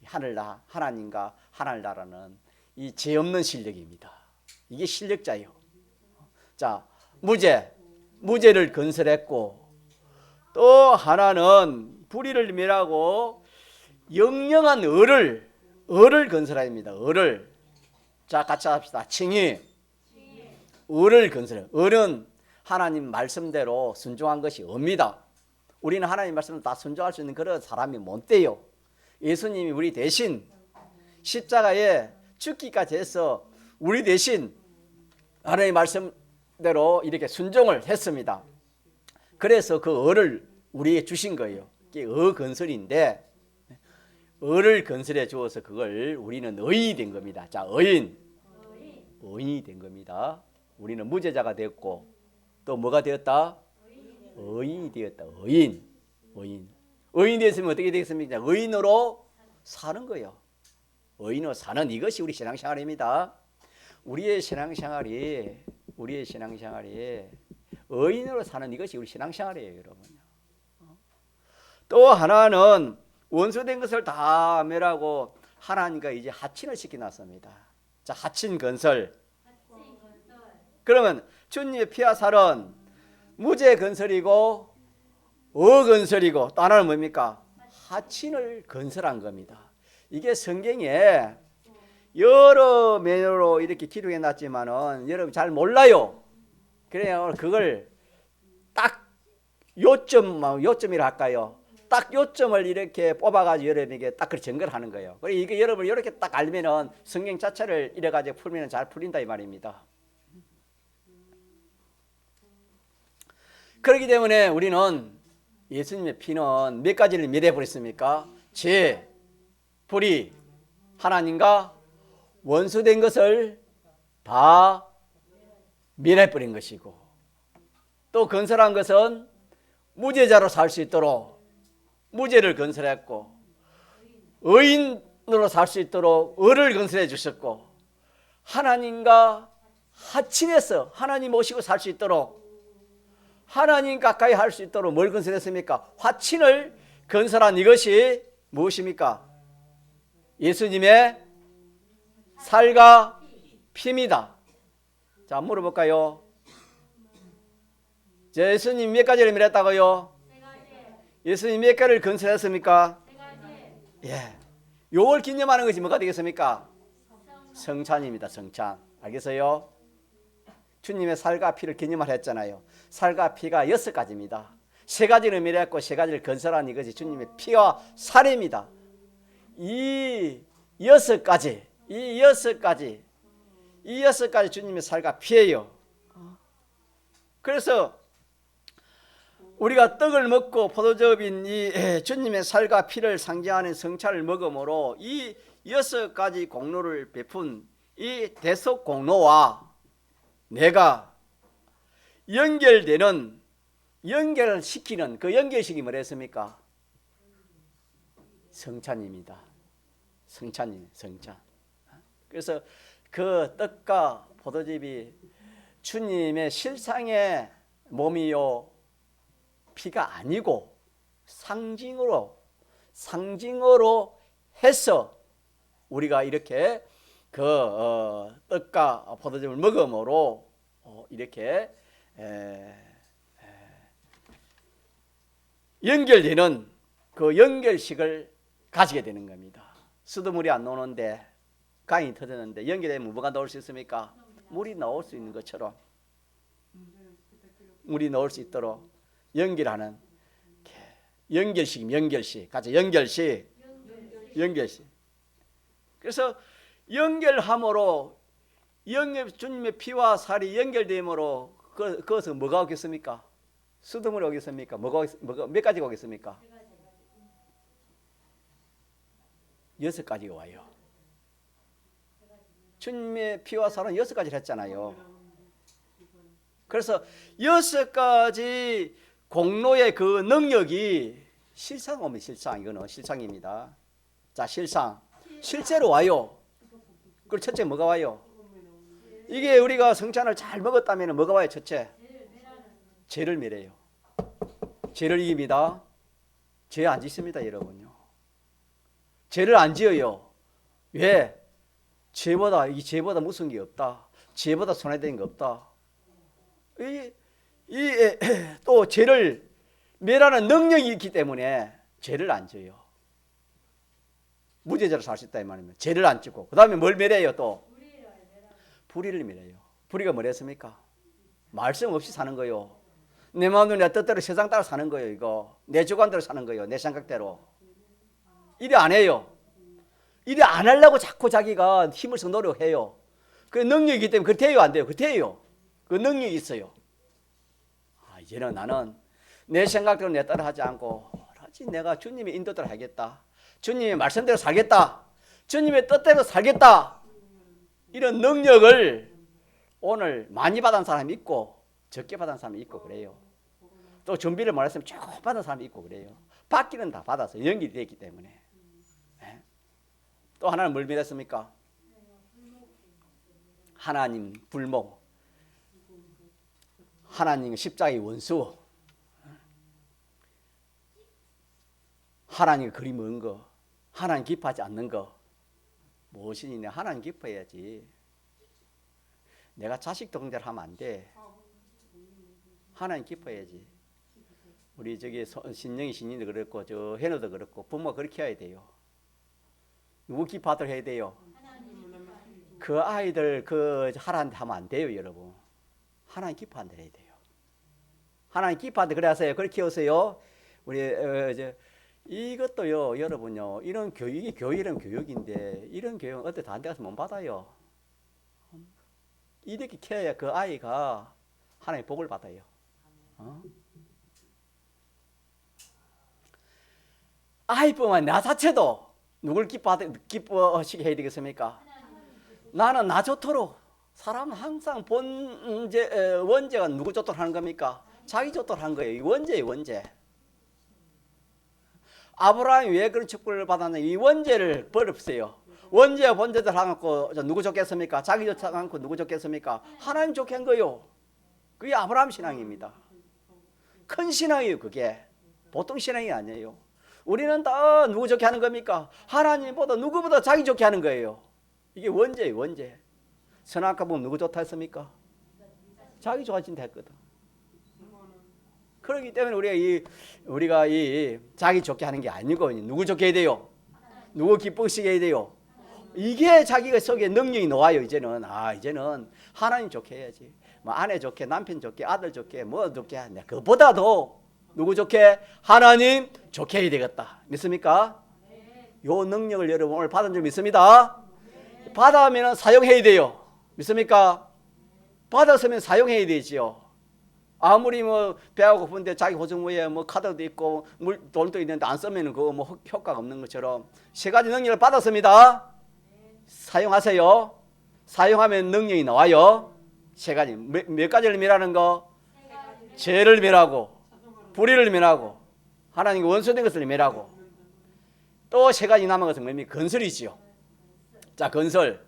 하늘나 하나님과 하늘나라는 이 죄 없는 실력입니다. 이게 실력자예요. 자, 무죄를 건설했고 또 하나는 불의를 멸하고 영영한 을을 건설합니다. 을을. 자, 같이 합시다. 칭의. 을을 건설해. 을은 하나님 말씀대로 순종한 것이 업니다. 우리는 하나님 말씀을 다 순종할 수 있는 그런 사람이 못 돼요. 예수님이 우리 대신 십자가에 죽기까지 해서 우리 대신 하나님 말씀대로 이렇게 순종을 했습니다. 그래서 그 을을 우리에게 주신 거예요. 이게 건설인데 을을 건설해 주어서 그걸 우리는 의인이 된 겁니다. 자, 의인이 된 겁니다. 우리는 무죄자가 됐고 또 뭐가 되었다? 의인이 되었다. 의인이 됐으면 어떻게 되겠습니까? 의인으로 사는 거예요. 의인으로 사는 이것이 우리 신앙생활입니다. 우리의 신앙생활이 의인으로 사는 이것이 우리 신앙생활이에요, 여러분. 또 하나는 원수된 것을 다 멸하고 하나님과 이제 하친을 시켜놨습니다. 자, 하친 건설. 그러면 주님의 피와 살은 무죄 건설이고 건설이고 또 하나는 뭡니까? 하친을 건설한 겁니다. 이게 성경에 여러 면으로 이렇게 기록해 놨지만은 여러분 잘 몰라요. 그래요. 그걸 딱 요점이라 할까요? 딱 요점을 이렇게 뽑아가지고 여러분에게 딱 그 증거를 하는 거예요. 그리고 이게 여러분 이렇게 딱 알면은 성경 자체를 이래가지고 풀면은 잘 풀린다 이 말입니다. 그렇기 때문에 우리는 예수님의 피는 몇 가지를 멸해버렸습니까? 죄, 불의, 하나님과 원수된 것을 다 멸해버린 것이고 또 건설한 것은 무죄자로 살 수 있도록 무죄를 건설했고 의인으로 살 수 있도록 을을 건설해 주셨고 하나님과 하친해서 하나님 모시고 살 수 있도록 하나님 가까이 할 수 있도록 뭘 건설했습니까? 화친을 건설한 이것이 무엇입니까? 예수님의 살과 피입니다. 자, 물어볼까요? 예수님 몇 가지를 멸했다고요? 예수님 몇 가지를 건설했습니까? 예. 요걸 기념하는 것이 뭐가 되겠습니까? 성찬입니다. 성찬. 알겠어요? 주님의 살과 피를 기념을 했잖아요. 살과 피가 6가지입니다. 3가지를 멸했고 3가지를 건설한 이것이 주님의 피와 살입니다. 이 6가지 주님의 살과 피예요. 그래서 우리가 떡을 먹고 포도즙인 이 주님의 살과 피를 상징하는 성찬을 먹음으로 이 6가지 공로를 베푼 이 대속 공로와 내가 연결을 시키는 그 연결식이 뭐랬습니까? 성찬입니다. 성찬. 그래서 그 떡과 포도즙이 주님의 실상의 몸이요 피가 아니고 상징으로 해서 우리가 이렇게 그 떡과 포도즙을 먹음으로 이렇게 연결되는 그 연결식을 가지게 되는 겁니다. 수돗물이 안 나오는데 강이 터졌는데 연결되면 뭐가 나올 수 있습니까? 물이 나올 수 있는 것처럼 물이 나올 수 있도록 연결하는 연결식, 연결식. 같이 연결식. 연결식. 그래서 연결함으로 주님의 피와 살이 연결됨으로 그것은 뭐가 오겠습니까? 수돗물이 오겠습니까? 몇 가지가 오겠습니까? 6가지가 와요. 주님의 피와 살은 6가지를 했잖아요. 그래서 6가지 공로의 그 능력이 실상 오면 실상, 이거는 실상입니다. 자, 실상. 실제로 와요. 그리고 첫째 뭐가 와요? 이게 우리가 성찬을 잘 먹었다면 뭐가 와요? 첫째, 죄를 멸해요. 죄를 이깁니다. 죄 안 짓습니다, 여러분요. 죄를 안 지어요. 왜? 이 죄보다 무서운 게 없다. 죄보다 손해되는 게 없다. 또 죄를 멸하는 능력이 있기 때문에 죄를 안 져요. 무죄자로 살 수 있다 이 말입니다. 죄를 안 짓고 그 다음에 뭘 멸해요? 또 불의를 멸해요. 불의가 뭐랬습니까? 말씀 없이 사는 거요. 내 마음대로 내 뜻대로 세상 따라 사는 거예요. 이거 내 주관대로 사는 거예요. 내 생각대로. 이래 안 해요. 이래 안 하려고 자꾸 자기가 힘을 써 노력해요. 그 능력이기 때문에 그렇게 해요? 안 돼요? 그렇게 해요. 그 능력이 있어요. 이제는 나는 내 생각대로 내 따라 하지 않고 오로지 내가 주님의 인도대로 하겠다. 주님의 말씀대로 살겠다. 주님의 뜻대로 살겠다. 이런 능력을 오늘 많이 받은 사람이 있고 적게 받은 사람이 있고 그래요. 또 준비를 못했으면 조금 받은 사람이 있고 그래요. 받기는 다 받아서 연결이 되어 있기 때문에. 네? 또 하나는 뭘 믿었습니까? 하나님 불목. 하나님 십자가의 원수. 하나님 그림 은 거. 하나님 기뻐하지 않는 거. 무엇이니? 하나님 기뻐해야지. 내가 자식 동대를 하면 안 돼. 하나님 기뻐해야지. 우리 저기 신영이 신인도 그렇고 저 해노도 그렇고 부모가 그렇게 해야 돼요. 누구 기뻐하도록 해야 돼요? 그 아이들 그 하라는데 하면 안 돼요, 여러분. 하나님 기뻐하는 대로 해야 돼요. 하나님 기뻐하는 대로 그래서요. 그렇게 키우세요. 우리 이것도요, 여러분요. 이런 교육이 교육이란 교육인데 이런 교육은 어디 다른 데 가서 못 받아요. 이렇게 키워야 그 아이가 하나님의 복을 받아요. 아이뿐만 나 자체도 누굴 기뻐하시게 해야 되겠습니까? 나는 나 좋도록. 사람은 항상 원죄가 누구 좋도록 하는 겁니까? 자기 좋도록 하는 거예요. 이 원죄예요, 원죄. 아브라함이 왜 그런 축복을 받았냐? 이 원죄를 버렸어요. 원죄와 본죄들 하고 누구 좋겠습니까? 자기 좋지 않고 누구 좋겠습니까? 하나님 좋게 한 거요. 그게 아브라함 신앙입니다. 큰 신앙이에요, 그게. 보통 신앙이 아니에요. 우리는 다 누구 좋게 하는 겁니까? 하나님보다 누구보다 자기 좋게 하는 거예요. 이게 원죄예요, 원죄. 선악과 보면 누구 좋다 했습니까? 자기 좋아진다 했거든. 그렇기 때문에 우리가 이 자기 좋게 하는 게 아니고 누구 좋게 해야 돼요? 누구 기쁘시게 해야 돼요? 이게 자기가 속에 능력이 놓아요. 이제는 이제는 하나님 좋게 해야지. 뭐 아내 좋게, 남편 좋게, 아들 좋게, 뭐 좋게 하냐. 그보다도 누구 좋게? 하나님 좋게 해야 되겠다. 믿습니까? 요 능력을 여러분 오늘 받은 줄 믿습니다. 받으면 사용해야 돼요. 믿습니까? 받았으면 사용해야 되지요. 아무리 뭐 배가 고픈데 자기 보증모에 뭐 카드도 있고 돈도 있는데 안 쓰면 그거 뭐 효과가 없는 것처럼 세 가지 능력을 받았습니다. 사용하세요. 사용하면 능력이 나와요. 세 가지. 몇 가지를 멸하는 거? 죄를 멸하고 불의를 멸하고 하나님과 원수된 것을 멸하고 또 세 가지 남은 것은 뭡니까? 건설이지요. 자, 건설.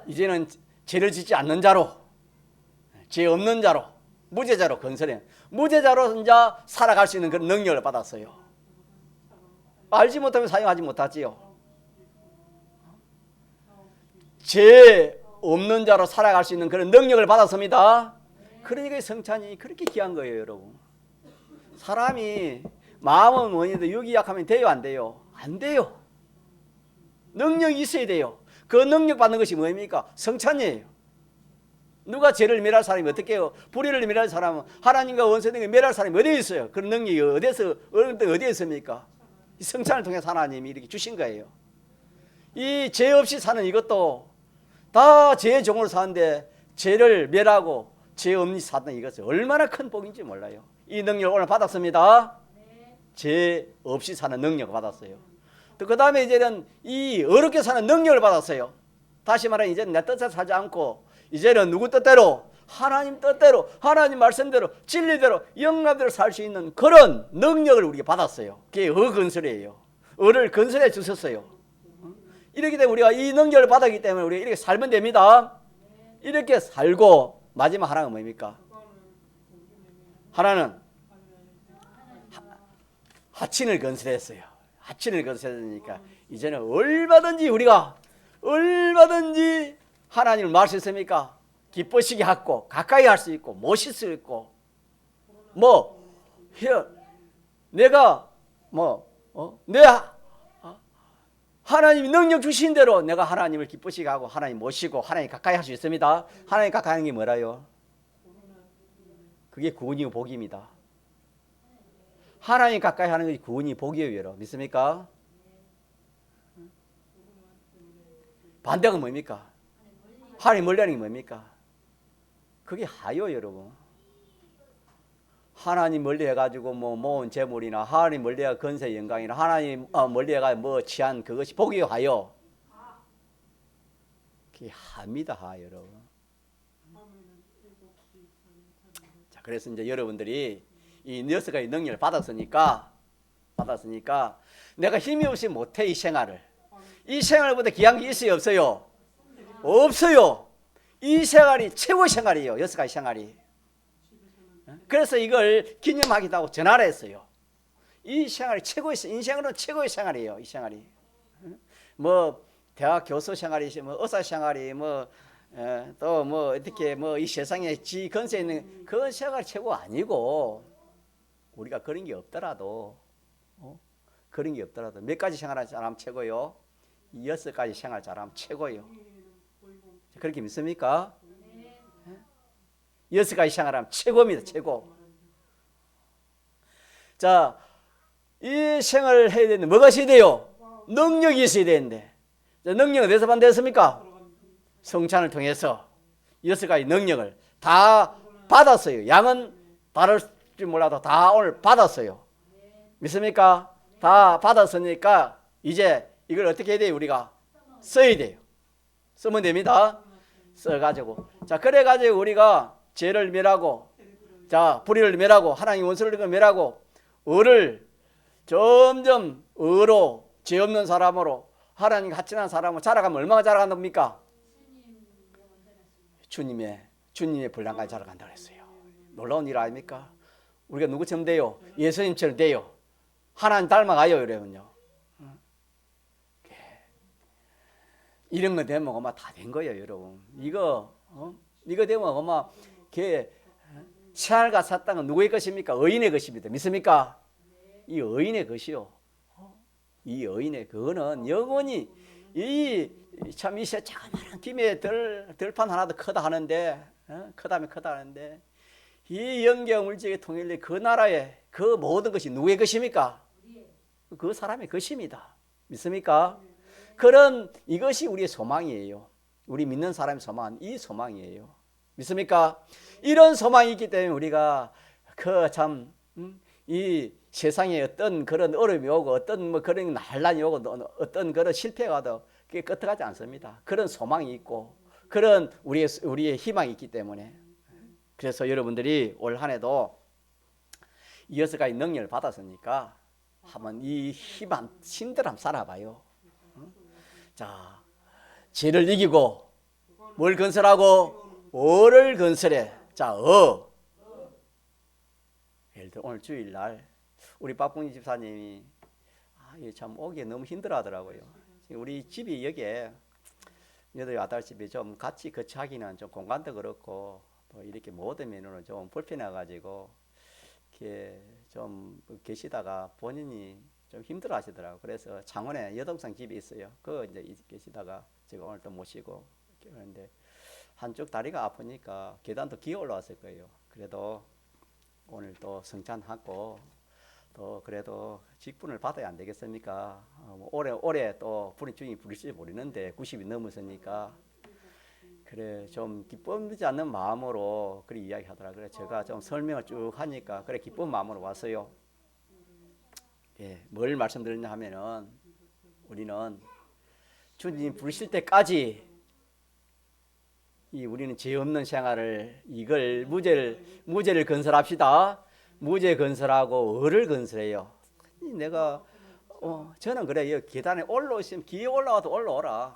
이제는 죄를 짓지 않는 자로, 죄 없는 자로, 무죄자로 건설해. 무죄자로 이제 살아갈 수 있는 그런 능력을 받았어요. 알지 못하면 사용하지 못하지요. 죄 없는 자로 살아갈 수 있는 그런 능력을 받았습니다. 그러니까 성찬이 그렇게 귀한 거예요, 여러분. 사람이 마음은 원인데 육이 약하면 돼요, 안 돼요? 안 돼요. 능력이 있어야 돼요. 그 능력 받는 것이 뭡니까? 성찬이에요. 누가 죄를 멸할 사람이 어떻게 해요? 불의를 멸할 사람은 하나님과 원수되게 멸할 사람이 어디에 있어요? 그런 능력이 어디에 있습니까? 성찬을 통해서 하나님이 이렇게 주신 거예요. 이 죄 없이 사는 이것도 다 죄의 종으로 사는데 죄를 멸하고 죄 없이 사는 이것은 얼마나 큰 복인지 몰라요. 이 능력을 오늘 받았습니다. 죄 없이 사는 능력을 받았어요. 또 그 다음에 이제는 이 어렵게 사는 능력을 받았어요. 다시 말하면 이제는 내 뜻대로 살지 않고 이제는 누구 뜻대로? 하나님 뜻대로, 하나님 말씀대로, 진리대로, 영감대로 살 수 있는 그런 능력을 우리가 받았어요. 그게 건설이에요. 을을 건설해 주셨어요. 이렇게 되면 우리가 이 능력을 받았기 때문에 우리가 이렇게 살면 됩니다. 이렇게 살고 마지막 하나가 뭡니까? 하나는 하친을 건설했어요. 하친을 건설했으니까 이제는 얼마든지 우리가 얼마든지 하나님을 말할 수 있습니까? 기쁘시게 하고 가까이 할 수 있고 모실 수 있고 내가 내가 하나님이 능력 주신 대로 내가 하나님을 기쁘시게 하고 하나님 모시고 하나님 가까이 할 수 있습니다. 하나님 가까이 하는 게 뭐라요? 그게 구원이고 복입니다. 하나님 가까이 하는 것이 구원이 복이에요. 여러분 믿습니까? 반대가 뭡니까? 하나님 멀리 하는 게 뭡니까? 그게 하요 여러분. 하나님 멀리 해가지고 모은 재물이나 하나님 멀리 해가 건세 영광이나 하나님 멀리 해가 취한 그것이 복이요 하요. 그게 합니다 하 여러분. 자 그래서 이제 여러분들이 이 6가지 능력을 받았으니까 내가 힘이 없이 못해 이 생활을. 이 생활보다 귀한 게 있어요 없어요? 없어요. 이 생활이 최고의 생활이에요. 6가지 생활이. 그래서 이걸 기념하기도 하고 전화를 했어요. 이 생활이 최고의 인생으로는 최고의 생활이에요. 이 생활이. 대학 교수 생활이 의사 생활이 또 어떻게 이 세상에 지 근세에 있는 그 생활이 최고 아니고 우리가 그런 게 없더라도 그런 게 없더라도 몇 가지 생활을 잘하면 최고요. 6가지 생활 잘하면 최고요. 그렇게 믿습니까? 6가지 생활하면 최고입니다. 최고. 자, 이 생활을 해야 되는데 뭐가 있어야 돼요? 능력이 있어야 되는데 능력은 어디서 받았습니까? 성찬을 통해서 6가지 능력을 다 받았어요. 양은 다를지 몰라도 다 오늘 받았어요. 믿습니까? 다 받았으니까 이제 이걸 어떻게 해야 돼요? 우리가 써야 돼요. 쓰면 됩니다. 써가지고 자 그래가지고 우리가 죄를 멸하고 자 불의를 멸하고 하나님 원수를 멸하고 을을 점점 의로 죄 없는 사람으로 하나님과 하친한 사람으로 자라가면 얼마나 자라간다 겁니까? 주님의 분량까지 자라간다고 했어요. 놀라운 일 아닙니까? 우리가 누구처럼 돼요? 예수님처럼 돼요. 하나님 닮아가요 이러면요. 이런 거 되면 아마 다 된 거예요 여러분. 이거 되면 아마 새알과 사탕은 누구의 것입니까? 의인의 것입니다. 믿습니까? 이 의인의 것이요. 이 의인의 그거는 영원히 이 자그마한 김에 들판 하나도 크다 하는데 크다 하는데 이 영계 물질의 통일의 그 나라의 그 모든 것이 누구의 것입니까? 그 사람의 것입니다. 믿습니까? 그런 이것이 우리의 소망이에요. 우리 믿는 사람의 소망은 이 소망이에요. 믿습니까? 이런 소망이 있기 때문에 우리가 이 세상에 어떤 그런 어려움이 오고 어떤 그런 난란이 오고 어떤 그런 실패가 와도 그게 끄떡하지 않습니다. 그런 소망이 있고 그런 우리의 희망이 있기 때문에 그래서 여러분들이 올 한 해도 이 6가지 능력을 받았으니까 한번 이 힘들 한번 살아봐요. 자, 죄를 이기고 뭘 건설하고 어를 건설해. 자, 예를 들어 오늘 주일날 우리 박봉희 집사님이 참 오기 너무 힘들어하더라고요. 우리 집이 여기에 8집이 좀 같이 거처하기는 좀 공간도 그렇고 또 이렇게 모든 면으로 좀 불편해가지고 이렇게 좀 계시다가 본인이 좀 힘들어 하시더라고요. 그래서 창원에 여동생 집이 있어요. 이제 계시다가 제가 오늘 또 모시고 그런데 한쪽 다리가 아프니까 계단도 기어 올라왔을 거예요. 그래도 오늘 또 성찬하고 또 그래도 직분을 받아야 안 되겠습니까? 뭐 올해 또 부인중이 부를지 모르는데 90이 넘었으니까 그래 좀 기쁘지 않는 마음으로 그렇게 이야기하더라고요. 그래 제가 좀 설명을 쭉 하니까 그래 기쁜 마음으로 왔어요. 예, 뭘 말씀드렸냐 하면은 우리는 주님 부르실 때까지 우리는 죄 없는 생활을 이걸 무죄를 건설합시다. 무죄 건설하고 의를 건설해요. 내가 저는 그래요. 계단에 올라오시면 기에 올라와도 올라오라.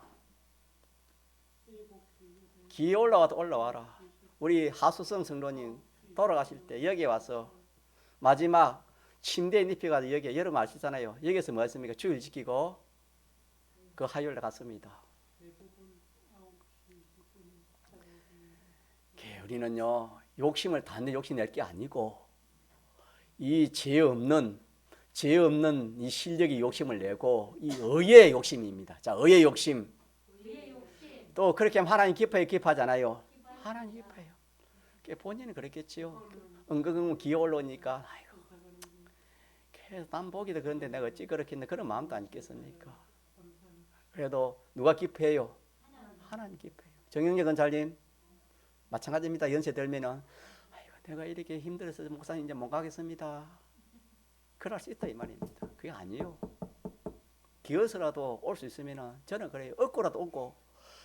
기에 올라와도 올라와라. 우리 하수성 성도님 돌아가실 때 여기 와서 마지막 침대에 눕혀가지고 여기 여름 아시잖아요. 여기서 뭐 했습니까? 주일 지키고 그 하율에 갔습니다. 우리는요 욕심을 닿는 욕심 낼 게 아니고 이 죄 없는 이 실력의 욕심을 내고 이 의의 욕심입니다. 자, 의의 욕심. 또 그렇게 하면 하나님 기뻐요, 기뻐하잖아요. 하나님 기뻐요. 본인은 그랬겠지요. 은근히 기어 올라오니까 아이고, 난 보기도 그런데 내가 어찌 그렇겠네 그런 마음도 안 있겠습니까? 그래도 누가 기뻐해요? 하나님 기뻐해요. 정영재 건설님 마찬가지입니다. 연세 들면은 아이고 내가 이렇게 힘들어서 목사님 이제 못 가겠습니다. 그럴 수 있다 이 말입니다. 그게 아니에요. 기어서라도 올 수 있으면은 저는 그래요. 얻고라도 오고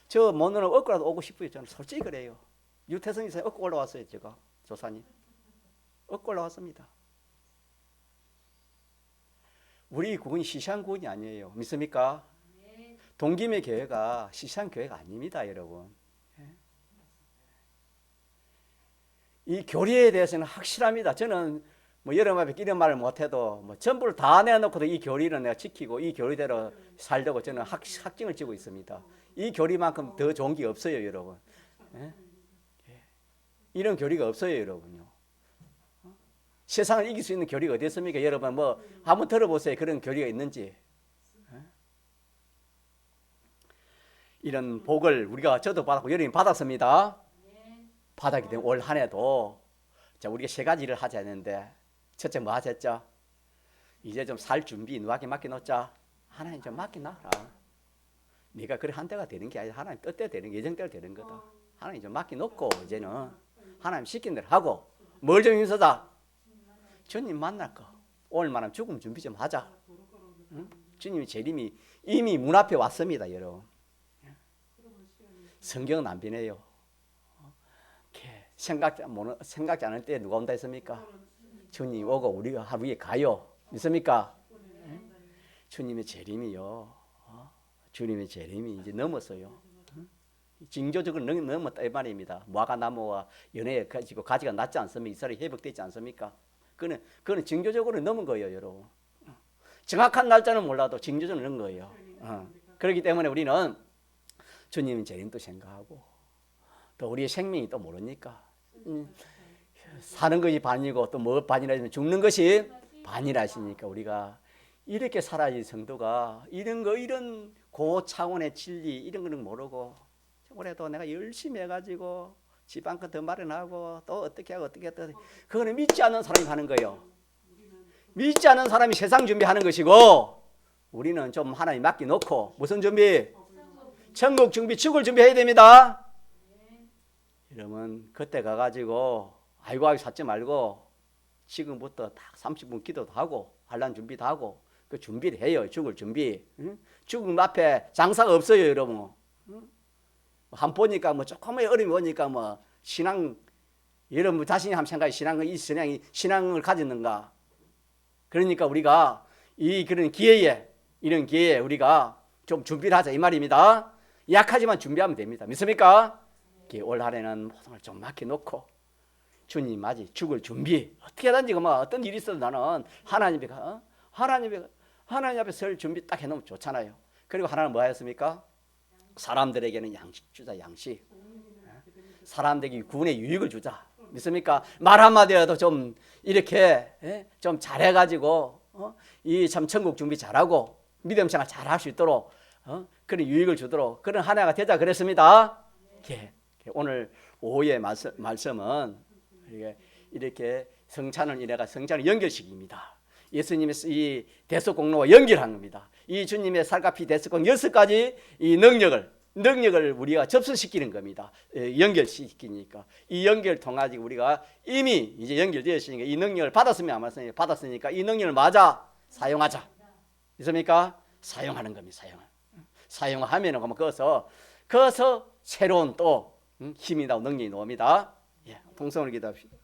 저 못는 얻고라도 오고 싶어요. 저는 솔직히 그래요. 유태성 이사님 얻고 올라왔어요. 제가 조사님 얻고 올라왔습니다. 우리 구원이 시시한구원이 아니에요. 믿습니까? 동김의 교회가 시시한 교회가 아닙니다, 여러분. 이 교리에 대해서는 확실합니다. 저는 뭐 여러분 이런 말을 못해도 뭐 전부를 다 내놓고도 이 교리는 내가 지키고 이 교리대로 살려고 저는 확증을 지고 있습니다. 이 교리만큼 더 좋은 게 없어요, 여러분. 예? 이런 교리가 없어요, 여러분요. 세상을 이길 수 있는 교리가 어디 있습니까? 여러분 뭐 한번 들어보세요. 그런 교리가 있는지. 이런 복을 우리가 저도 받았고 여러분이 받았습니다. 받았기 때문에 올 한 해도 자 우리가 세 가지 일을 하자 했는데 첫째 뭐 하셨죠? 이제 좀 살 준비 누구에게 맡겨놓자. 하나님 좀 맡겨놔라. 네가 그래 한때가 되는 게 아니라 하나님 뜻대로 되는 예정대로 되는 거다. 하나님 좀 맡겨놓고 이제는 하나님 시킨 대로 하고 뭘 좀 힘쓰자. 주님 만날 거. 오늘만은 죽음 준비 좀 하자. 응? 주님의 재림이 이미 문 앞에 왔습니다, 여러분. 성경은 안 변해요. 생각지 않을 때 누가 온다 했습니까? 주님 오고 우리가 하루에 가요. 믿습니까? 주님의 재림이요. 주님의 재림이 이제 넘었어요. 징조적으로 넘었다 이 말입니다. 무화과 나무와 연애 가지고 가지가 났지 않습니까? 이스라엘이 회복되지 않습니까? 그거는 징조적으로 넘은 거예요, 여러분. 정확한 날짜는 몰라도 징조적으로 넘은 거예요. 그렇기 때문에 우리는 주님의 재림도 생각하고 또 우리의 생명이 또 모르니까 사는 것이 반이고 또 뭐 반이라 하면 죽는 것이 반이라 하시니까 우리가 이렇게 살아야 성도가 이런 고차원의 진리 이런 거는 모르고 그래도 내가 열심히 해가지고 집 한 칸 더 마련하고 또 어떻게 하고 그거는 믿지 않는 사람이 하는 거예요. 믿지 않는 사람이 세상 준비하는 것이고 우리는 좀 하나님 맡겨놓고 무슨 준비? 천국 준비, 죽을 준비해야 됩니다. 여러분 그때 가가지고 아이고 찾지 말고 지금부터 딱 30분 기도도 하고 환난 준비도 하고 그 준비를 해요. 죽을 준비. 죽음 앞에 장사가 없어요, 여러분. 한 보니까 뭐 조금의 어려움이 오니까 뭐 신앙 여러분 자신이 한번 생각해 신앙을 가졌는가? 그러니까 우리가 그런 기회에 이런 기회에 우리가 좀 준비를 하자 이 말입니다. 약하지만 준비하면 됩니다. 믿습니까? 올 한해는 모든 걸 좀 맡겨놓고 주님 맞이 죽을 준비 어떻게 하든지 뭐 어떤 일이 있어도 나는 하나님 앞에 설 준비 딱 해놓으면 좋잖아요. 그리고 하나는 뭐 하였습니까? 사람들에게는 양식 주자. 양식. 사람들에게 구원의 유익을 주자. 믿습니까? 말 한마디라도 좀 이렇게 좀 잘해가지고 이 참 천국 준비 잘하고 믿음 생활 잘할 수 있도록 그런 유익을 주도록 그런 한 해가 되자 그랬습니다. 오늘 오후의 말씀은 이렇게 성찬을 이래가 성찬을 연결식입니다. 예수님의 이 대속공로와 연결한 겁니다. 이 주님의 살과 피 대속공 6가지 이 능력을 우리가 접수시키는 겁니다. 연결시키니까 이 연결 통하지 우리가 이미 이제 연결되었으니까 이 능력을 받았으면 안 받았으니까 이 능력을 맞아 사용하자. 있습니까? 사용하는 겁니다. 사용하면은 그래서 새로운 또 힘이 나고 능력이 나옵니다. 예, 통성을 기도합시다.